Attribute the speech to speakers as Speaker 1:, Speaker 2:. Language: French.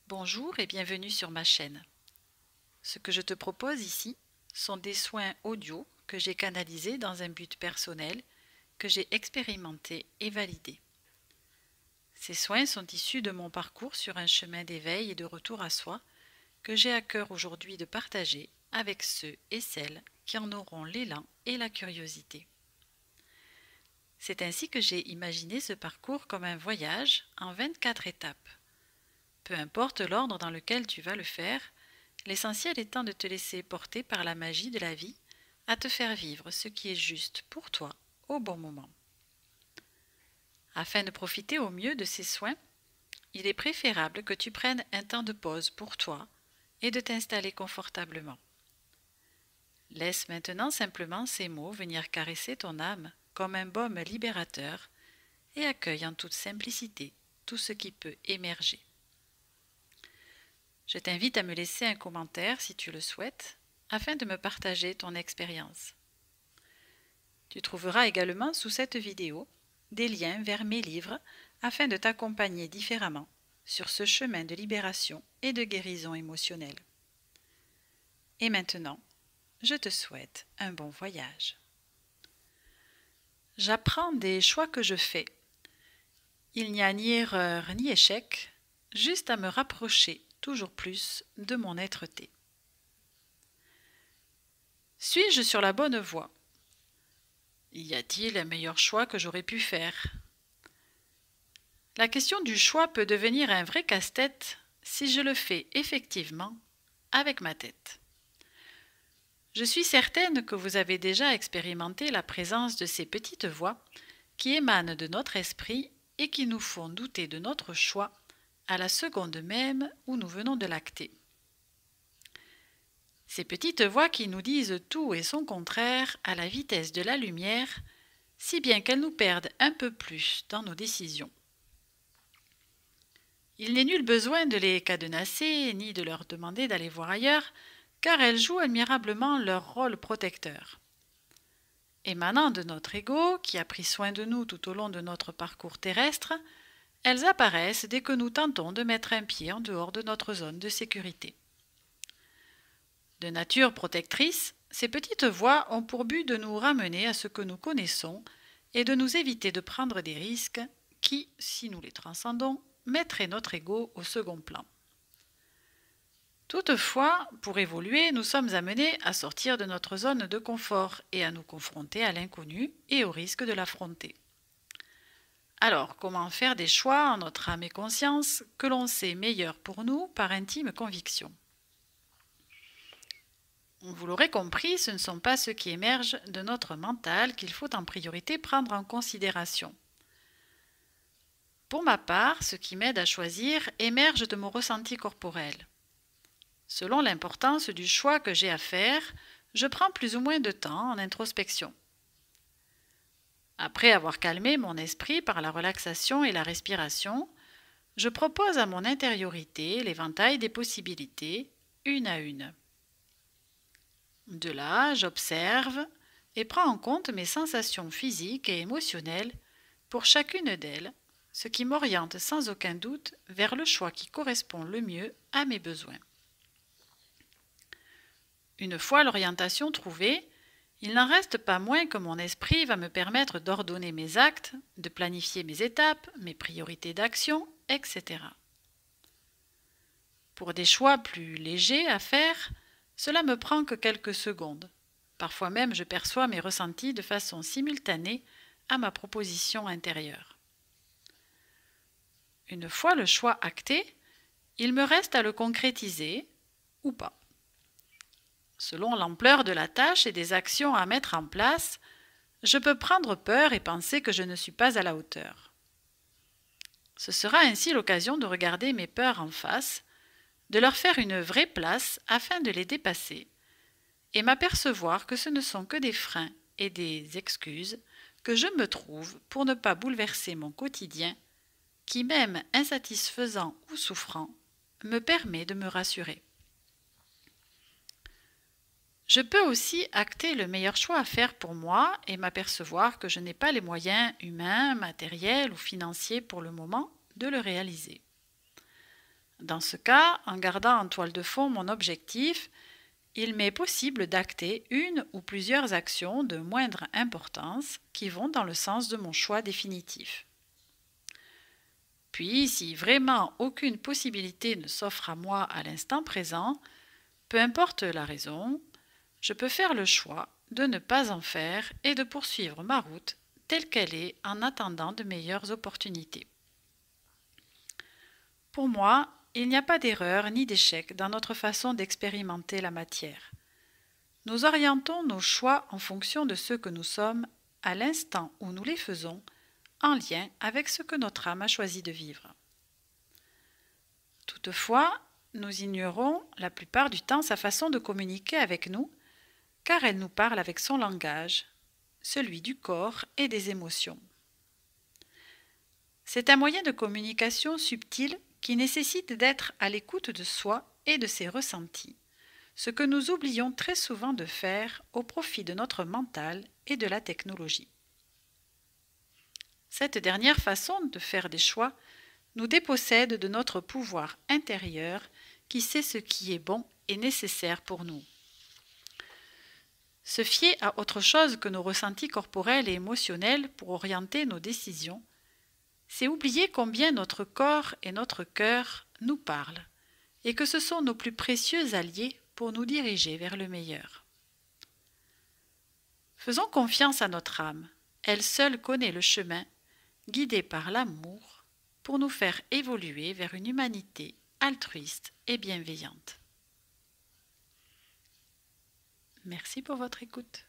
Speaker 1: Bonjour et bienvenue sur ma chaîne. Ce que je te propose ici sont des soins audio que j'ai canalisés dans un but personnel, que j'ai expérimenté et validé. Ces soins sont issus de mon parcours sur un chemin d'éveil et de retour à soi que j'ai à cœur aujourd'hui de partager avec ceux et celles qui en auront l'élan et la curiosité. C'est ainsi que j'ai imaginé ce parcours comme un voyage en 24 étapes. Peu importe l'ordre dans lequel tu vas le faire, l'essentiel étant de te laisser porter par la magie de la vie à te faire vivre ce qui est juste pour toi au bon moment. Afin de profiter au mieux de ces soins, il est préférable que tu prennes un temps de pause pour toi et de t'installer confortablement. Laisse maintenant simplement ces mots venir caresser ton âme comme un baume libérateur et accueille en toute simplicité tout ce qui peut émerger. Je t'invite à me laisser un commentaire si tu le souhaites, afin de me partager ton expérience. Tu trouveras également sous cette vidéo des liens vers mes livres afin de t'accompagner différemment sur ce chemin de libération et de guérison émotionnelle. Et maintenant, je te souhaite un bon voyage. J'apprends des choix que je fais. Il n'y a ni erreur ni échec, juste à me rapprocher toujours plus de mon être-té. Suis-je sur la bonne voie? Y a-t-il un meilleur choix que j'aurais pu faire? La question du choix peut devenir un vrai casse-tête si je le fais effectivement avec ma tête. Je suis certaine que vous avez déjà expérimenté la présence de ces petites voix qui émanent de notre esprit et qui nous font douter de notre choix à la seconde même où nous venons de l'acter. Ces petites voix qui nous disent tout et son contraire à la vitesse de la lumière, si bien qu'elles nous perdent un peu plus dans nos décisions. Il n'est nul besoin de les cadenasser ni de leur demander d'aller voir ailleurs, car elles jouent admirablement leur rôle protecteur. Émanant de notre ego, qui a pris soin de nous tout au long de notre parcours terrestre, elles apparaissent dès que nous tentons de mettre un pied en dehors de notre zone de sécurité. De nature protectrice, ces petites voix ont pour but de nous ramener à ce que nous connaissons et de nous éviter de prendre des risques qui, si nous les transcendons, mettraient notre ego au second plan. Toutefois, pour évoluer, nous sommes amenés à sortir de notre zone de confort et à nous confronter à l'inconnu et au risque de l'affronter. Alors, comment faire des choix en notre âme et conscience que l'on sait meilleurs pour nous par intime conviction? Vous l'aurez compris, ce ne sont pas ceux qui émergent de notre mental qu'il faut en priorité prendre en considération. Pour ma part, ce qui m'aide à choisir émerge de mon ressenti corporel. Selon l'importance du choix que j'ai à faire, je prends plus ou moins de temps en introspection. Après avoir calmé mon esprit par la relaxation et la respiration, je propose à mon intériorité l'éventail des possibilités, une à une. De là, j'observe et prends en compte mes sensations physiques et émotionnelles pour chacune d'elles, ce qui m'oriente sans aucun doute vers le choix qui correspond le mieux à mes besoins. Une fois l'orientation trouvée, il n'en reste pas moins que mon esprit va me permettre d'ordonner mes actes, de planifier mes étapes, mes priorités d'action, etc. Pour des choix plus légers à faire, cela me prend que quelques secondes. Parfois même, je perçois mes ressentis de façon simultanée à ma proposition intérieure. Une fois le choix acté, il me reste à le concrétiser ou pas. Selon l'ampleur de la tâche et des actions à mettre en place, je peux prendre peur et penser que je ne suis pas à la hauteur. Ce sera ainsi l'occasion de regarder mes peurs en face, de leur faire une vraie place afin de les dépasser, et m'apercevoir que ce ne sont que des freins et des excuses que je me trouve pour ne pas bouleverser mon quotidien, qui, même insatisfaisant ou souffrant, me permet de me rassurer. Je peux aussi acter le meilleur choix à faire pour moi et m'apercevoir que je n'ai pas les moyens humains, matériels ou financiers pour le moment de le réaliser. Dans ce cas, en gardant en toile de fond mon objectif, il m'est possible d'acter une ou plusieurs actions de moindre importance qui vont dans le sens de mon choix définitif. Puis, si vraiment aucune possibilité ne s'offre à moi à l'instant présent, peu importe la raison, je peux faire le choix de ne pas en faire et de poursuivre ma route telle qu'elle est en attendant de meilleures opportunités. Pour moi, il n'y a pas d'erreur ni d'échec dans notre façon d'expérimenter la matière. Nous orientons nos choix en fonction de ce que nous sommes à l'instant où nous les faisons, en lien avec ce que notre âme a choisi de vivre. Toutefois, nous ignorons la plupart du temps sa façon de communiquer avec nous, car elle nous parle avec son langage, celui du corps et des émotions. C'est un moyen de communication subtil qui nécessite d'être à l'écoute de soi et de ses ressentis, ce que nous oublions très souvent de faire au profit de notre mental et de la technologie. Cette dernière façon de faire des choix nous dépossède de notre pouvoir intérieur qui sait ce qui est bon et nécessaire pour nous. Se fier à autre chose que nos ressentis corporels et émotionnels pour orienter nos décisions, c'est oublier combien notre corps et notre cœur nous parlent et que ce sont nos plus précieux alliés pour nous diriger vers le meilleur. Faisons confiance à notre âme, elle seule connaît le chemin, guidée par l'amour, pour nous faire évoluer vers une humanité altruiste et bienveillante. Merci pour votre écoute.